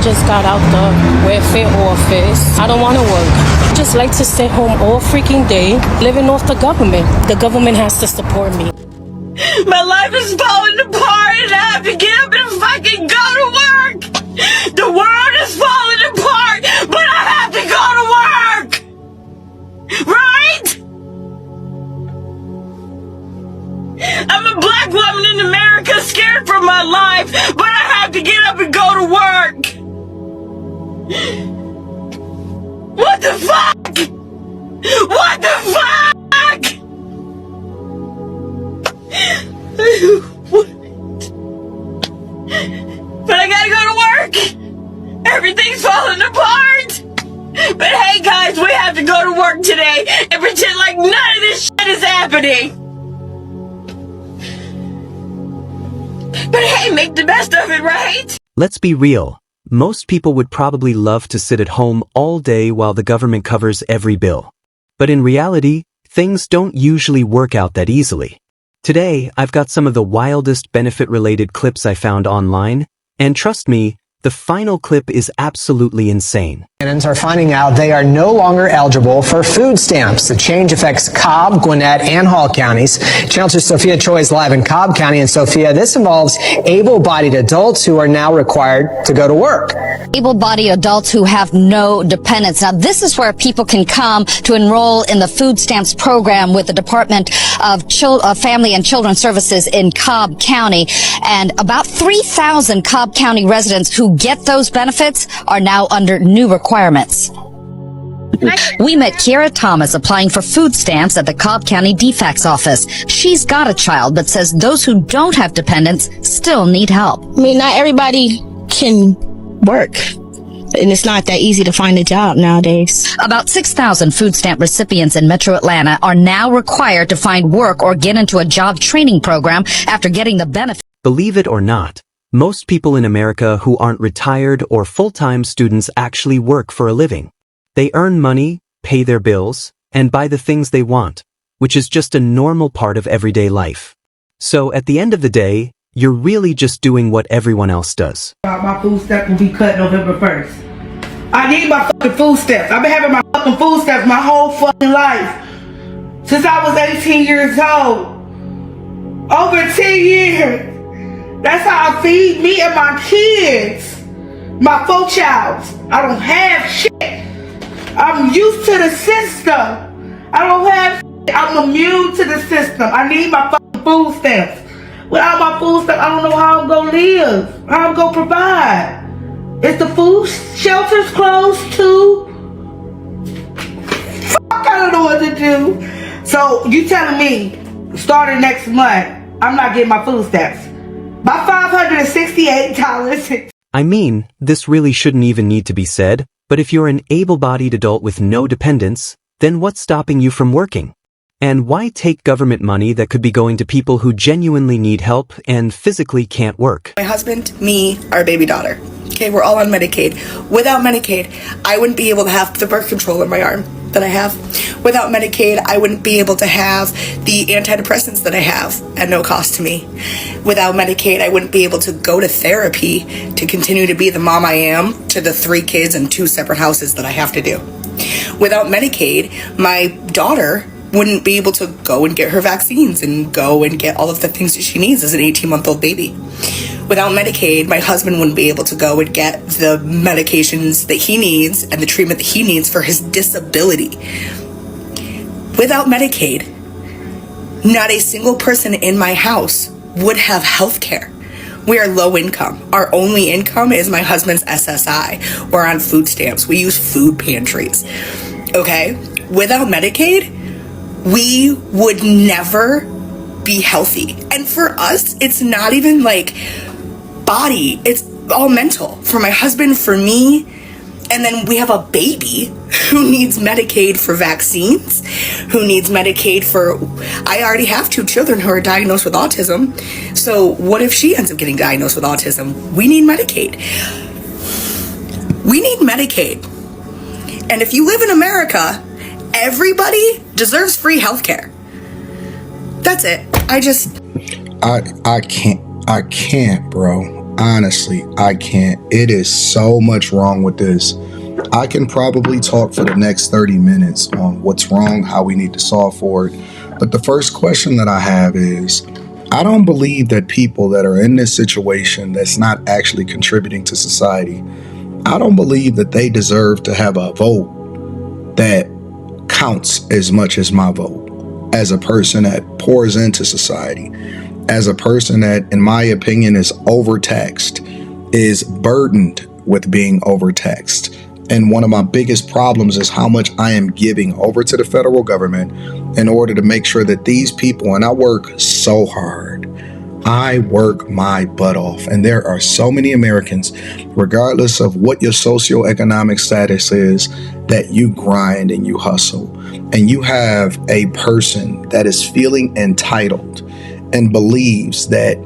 just got out the welfare office. I don't want to work. I just like to stay home all freaking day, living off the government. The government has to support me. My life is falling apart and I have to get up and fucking go to work. The world is falling apart, but I have to go to work. Right? I'm a black woman in America scared for my life, but I have to get up and go to work. What the fuck? What the fuck? What? But I gotta go to work. Everything's falling apart. But hey guys, we have to go to work today and pretend like none of this shit is happening. But hey, make the best of it, right? Let's be real. Most people would probably love to sit at home all day while the government covers every bill. But in reality, things don't usually work out that easily. Today, I've got some of the wildest benefit-related clips I found online, and trust me, the final clip is absolutely insane. Are finding out they are no longer eligible for food stamps. The change affects Cobb, Gwinnett, and Hall counties. Channel 2 Sophia Choi is live in Cobb County. And Sophia, this involves able-bodied adults who are now required to go to work. Able-bodied adults who have no dependents. Now, this is where people can come to enroll in the food stamps program with the Department of Family and Children Services in Cobb County. And about 3,000 Cobb County residents who get those benefits are now under new requirements. We met Kiera Thomas applying for food stamps at the Cobb County DFACS office. She's got a child, but says those who don't have dependents still need help. I mean, not everybody can work, and it's not that easy to find a job nowadays. About 6,000 food stamp recipients in Metro Atlanta are now required to find work or get into a job training program after getting the benefit. Believe it or not, most people in America who aren't retired or full-time students actually work for a living. They earn money, pay their bills, and buy the things they want, which is just a normal part of everyday life. So at the end of the day, you're really just doing what everyone else does. My food stamp will be cut November 1st. I need my fucking food stamps. I've been having my fucking food stamps my whole fucking life. Since I was 18 years old. Over 10 years. That's how I feed me and my kids. My 4 childs. I don't have shit. I'm used to the system. I don't have shit. I'm immune to the system. I need my fucking food stamps. Without my food stamps, I don't know how I'm gonna live. How I'm gonna provide. Is the food shelters closed too? Fuck, I don't know what to do. So you telling me, starting next month, I'm not getting my food stamps. My $568. I mean, this really shouldn't even need to be said, but if you're an able-bodied adult with no dependents, then what's stopping you from working? And why take government money that could be going to people who genuinely need help and physically can't work? My husband, me, our baby daughter. Okay, we're all on Medicaid. Without Medicaid, I wouldn't be able to have the birth control in my arm that I have. Without Medicaid, I wouldn't be able to have the antidepressants that I have at no cost to me. Without Medicaid, I wouldn't be able to go to therapy to continue to be the mom I am to the 3 kids and 2 separate houses that I have to do. Without Medicaid, my daughter wouldn't be able to go and get her vaccines and go and get all of the things that she needs as an 18-month-old baby. Without Medicaid, my husband wouldn't be able to go and get the medications that he needs and the treatment that he needs for his disability. Without Medicaid, not a single person in my house would have health care. We are low income. Our only income is my husband's SSI. We're on food stamps. We use food pantries. Okay? Without Medicaid, we would never be healthy. And for us, it's not even like body, it's all mental. For my husband, for me, and then we have a baby who needs Medicaid for vaccines, who needs Medicaid for, I already have 2 children who are diagnosed with autism. So what if she ends up getting diagnosed with autism? We need Medicaid. We need Medicaid. And if you live in America, everybody deserves free healthcare. That's it. I can't, bro. Honestly, I can't. It is so much wrong with this. I can probably talk for the next 30 minutes on what's wrong, how we need to solve for it. But the first question that I have is, I don't believe that people that are in this situation that's not actually contributing to society, I don't believe that they deserve to have a vote that counts as much as my vote, as a person that pours into society, as a person that, in my opinion, is overtaxed, is burdened with being overtaxed. And one of my biggest problems is how much I am giving over to the federal government in order to make sure that these people, and I work so hard, I work my butt off. And there are so many Americans, regardless of what your socioeconomic status is, that you grind and you hustle. And you have a person that is feeling entitled and believes that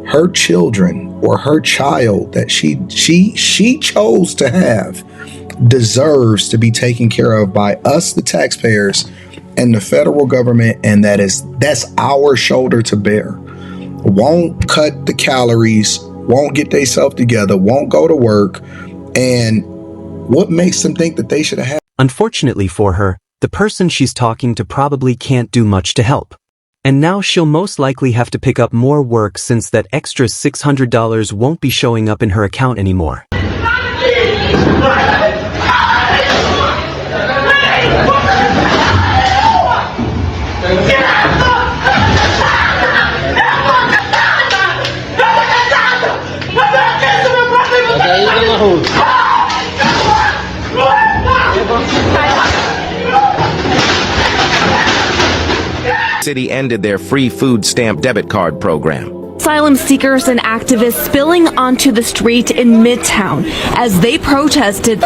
her children or her child that she chose to have deserves to be taken care of by us, the taxpayers, and the federal government, and that's our shoulder to bear. Won't cut the calories, won't get themselves together, won't go to work, and what makes them think that they should have? Unfortunately for her, the person she's talking to probably can't do much to help. And now she'll most likely have to pick up more work since that extra $600 won't be showing up in her account anymore. City ended their free food stamp debit card program. Asylum seekers and activists spilling onto the street in Midtown as they protested.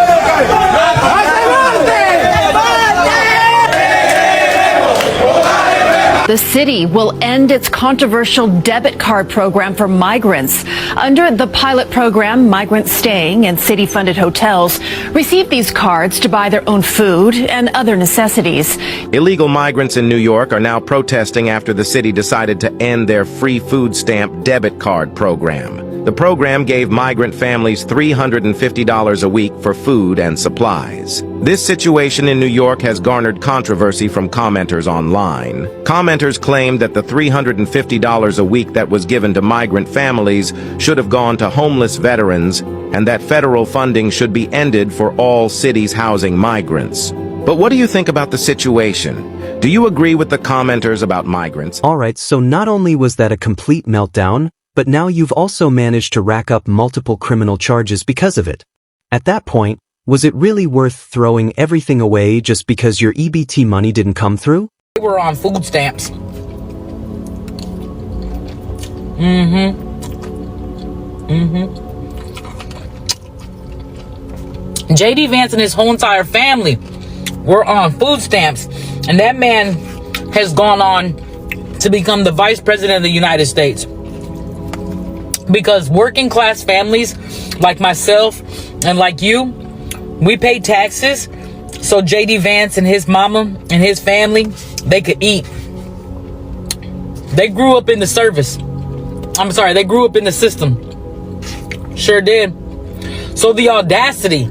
The city will end its controversial debit card program for migrants. Under the pilot program, migrants staying in city-funded hotels receive these cards to buy their own food and other necessities. Illegal migrants in New York are now protesting after the city decided to end their free food stamp debit card program. The program gave migrant families $350 a week for food and supplies. This situation in New York has garnered controversy from commenters online. Commenters claimed that the $350 a week that was given to migrant families should have gone to homeless veterans, and that federal funding should be ended for all cities housing migrants. But what do you think about the situation? Do you agree with the commenters about migrants? Alright, so not only was that a complete meltdown, but now you've also managed to rack up multiple criminal charges because of it. At that point, was it really worth throwing everything away just because your EBT money didn't come through? They were on food stamps. JD Vance and his whole entire family were on food stamps, and that man has gone on to become the vice president of the United States. Because working class families like myself and like you, we pay taxes so JD Vance and his mama and his family, they could eat. They grew up in the service. I'm sorry, they grew up in the system. Sure did. So the audacity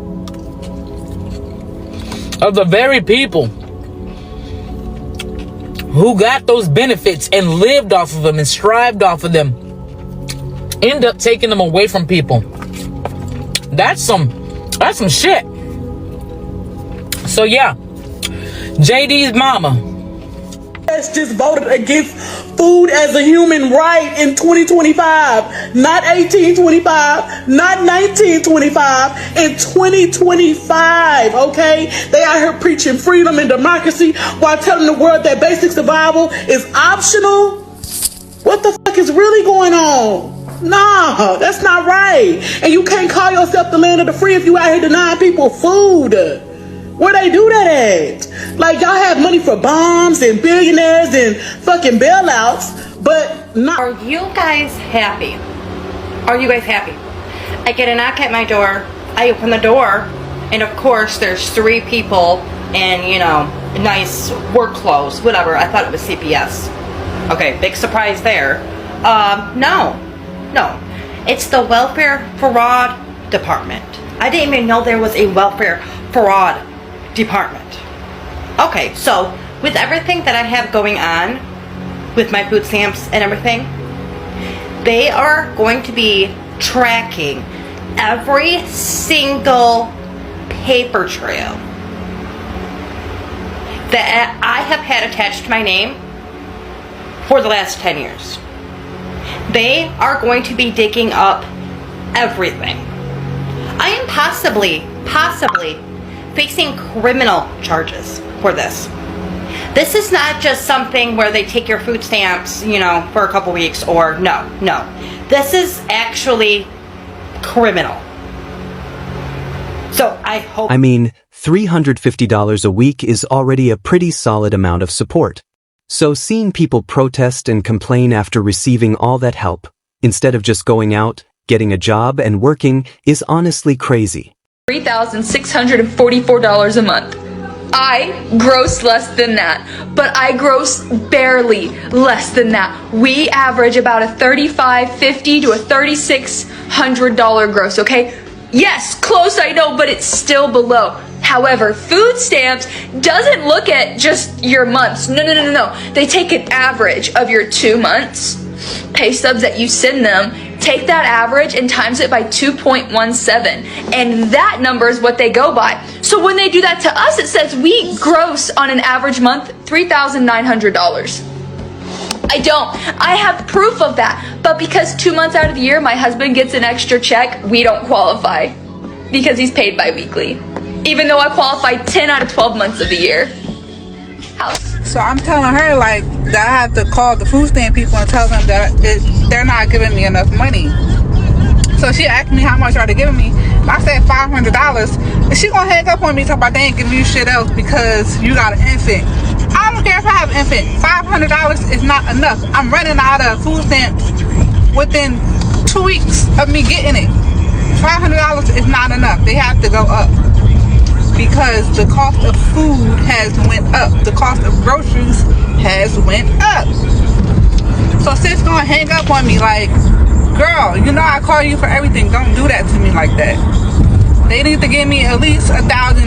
of the very people who got those benefits and lived off of them and strived off of them end up taking them away from people. That's some shit. So yeah, JD's mama just voted against food as a human right in 2025, not 1825, not 1925, in 2025, okay? They out here preaching freedom and democracy while telling the world that basic survival is optional. What the fuck is really going on? Nah, that's not right. And you can't call yourself the land of the free if you out here denying people food. Where they do that at? Like, y'all have money for bombs and billionaires and fucking bailouts, but not. Are you guys happy? Are you guys happy? I get a knock at my door. I open the door, and of course, there's 3 people in, you know, nice work clothes, whatever. I thought it was CPS. Okay, big surprise there. No. It's the welfare fraud department. I didn't even know there was a welfare fraud department. Okay, so with everything that I have going on with my food stamps and everything, they are going to be tracking every single paper trail that I have had attached to my name for the last 10 years. They are going to be digging up everything. I am possibly facing criminal charges for this. This is not just something where they take your food stamps, you know, for a couple weeks or no. This is actually criminal. So I hope... I mean, $350 a week is already a pretty solid amount of support. So seeing people protest and complain after receiving all that help, instead of just going out, getting a job and working, is honestly crazy. $3,644 a month. I gross less than that, but I gross barely less than that. We average about a $3,550 to a $3,600 gross, okay? Yes, close, I know, but it's still below. However, food stamps doesn't look at just your months. No. They take an average of your 2 months pay stubs that you send them, take that average and times it by 2.17, and that number is what they go by. So when they do that to us, it says we gross on an average month $3,900. I have proof of that, but because 2 months out of the year my husband gets an extra check, we don't qualify because he's paid bi-weekly, even though I qualify 10 out of 12 months of the year. So I'm telling her like that I have to call the food stamp people and tell them that they're not giving me enough money. So she asked me how much are they giving me. I said $500, and she gonna hang up on me talking about they ain't giving you shit else because you got an infant. I don't care if I have an infant. $500 is not enough. I'm running out of food stamps within 2 weeks of me getting it. $500 is not enough. They have to go up because the cost of food has went up. The cost of groceries has went up. So sis gonna hang up on me like, girl, you know I call you for everything. Don't do that to me like that. They need to give me at least $1,000